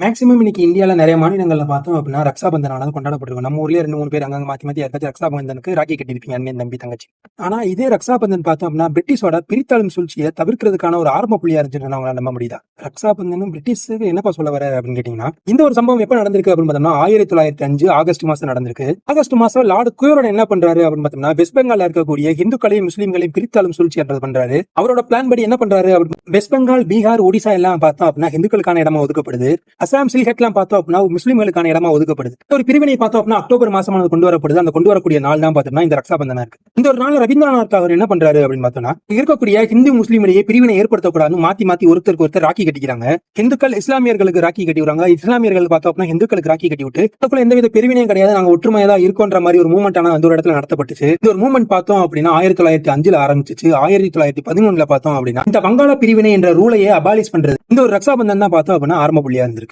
Maximum இன்னைக்கு இந்தியாவில் நிறைய மாநிலங்களில் பார்த்தோம் அப்படின்னா ரக்ஷாபந்தனால கொண்டாடப்படுவோம். நம்ம ஊர்லயே 2 3 பேர் அங்கங்க மாத்தி மாத்தி யாருக்காச்சும் ரக்ஷாபந்தனுக்கு ராக்கி கட்டியிருப்பீங்க, அண்ணன் தம்பி தங்கச்சி. ஆனா இதே ரக்ஷாபந்தன் பார்த்தோம் அப்படின்னா பிரிட்டிஷோட பிரித்தாளும் சூழ்ச்சியை தவிர்க்கிறதுக்கான ஒரு ஆரம்ப புள்ளியா இருந்துச்சுன்னு அவங்களால நம்ப முடியுதா? ரக்ஷாபந்தனும் பிரிட்டிஷுக்கு என்னப்பா சொல்ல வர அப்படின்னு கேட்டீங்கன்னா, இந்த ஒரு சம்பவம் எப்ப நடந்திருக்கு அப்படின்னு பார்த்தோம்னா 1905 ஆகஸ்ட் மாசம் நடந்திருக்கு. ஆகஸ்ட் மாசம் லார்டு குயோரன் என்ன பண்றாரு அப்படின்னு பார்த்தோம்னா, வெஸ்ட் பெங்கால்ல இருக்கக்கூடிய இந்துக்களையும் முஸ்லீம்களையும் பிரித்தாளும் சூழ்ச்சி என்றது பண்றாரு. அவரோட பிளான் படி என்ன பண்றாரு அப்படின்னு வெஸ்ட் பெங்கால், பீகார், ஒடிசா எல்லாம் பார்த்தோம் அப்படின்னா இந்துக்களுக்கான இடமா ஒதுக்கப்படுது. அசாம், சில்ஹெட்லாம் பார்த்தோம் அப்படின்னா முஸ்லிம்களுக்கான இடமா ஒதுக்கப்படுது. ஒரு பிரிவினை பார்த்தோம் அப்படின்னா அக்டோபர் மாசம் கொண்டு வரப்படுது. அந்த கொண்டு வரக்கூடிய நாள் தான் பார்த்தோம்னா இந்த ரக்ஷாபந்தனா இருக்கு. இந்த ஒரு நாள் ரவீந்திரநாத் அவர் என்ன பண்றாரு அப்படின்னு பார்த்தோம்னா, இருக்கக்கூடிய ஹிந்து முஸ்லீமிடையே பிரிவினை ஏற்படுத்தக்கூடாதுன்னு மாத்தி மாத்தி ஒருத்தருக்கு ஒருத்தர் ராக்கி கட்டிக்கிறாங்க. இந்துக்கள் இஸ்லாமியர்களுக்கு ராக்கி கட்டி விடுறாங்க, இஸ்லாமியர்கள் பார்த்தோம் அப்படின்னா இந்துக்களுக்கு ராக்கி கட்டி விட்டு அதுக்குள்ள எந்தவித பிரிவினையும் கிடையாது, நாங்க ஒற்றுமையா தான் இருக்கோன்ற மாதிரி ஒரு மூவ்மெண்ட் ஆனா அந்த ஒரு இடத்துல நடத்தப்பட்டுச்சு. இந்த ஒரு மூவ்மெண்ட் பார்த்தோம் அப்படின்னா 1905 ஆரம்பிச்சிச்சு. 1911 பார்த்தோம் அப்படின்னா இந்த வங்காள பிரிவினை என்ற ரூலையே அபாலிஷ் பண்றது இந்த ஒரு ரக்ஷாபந்தன் தான் பார்த்தோம் அப்படின்னா ஆரம்ப புள்ளியா இருந்திருக்கு.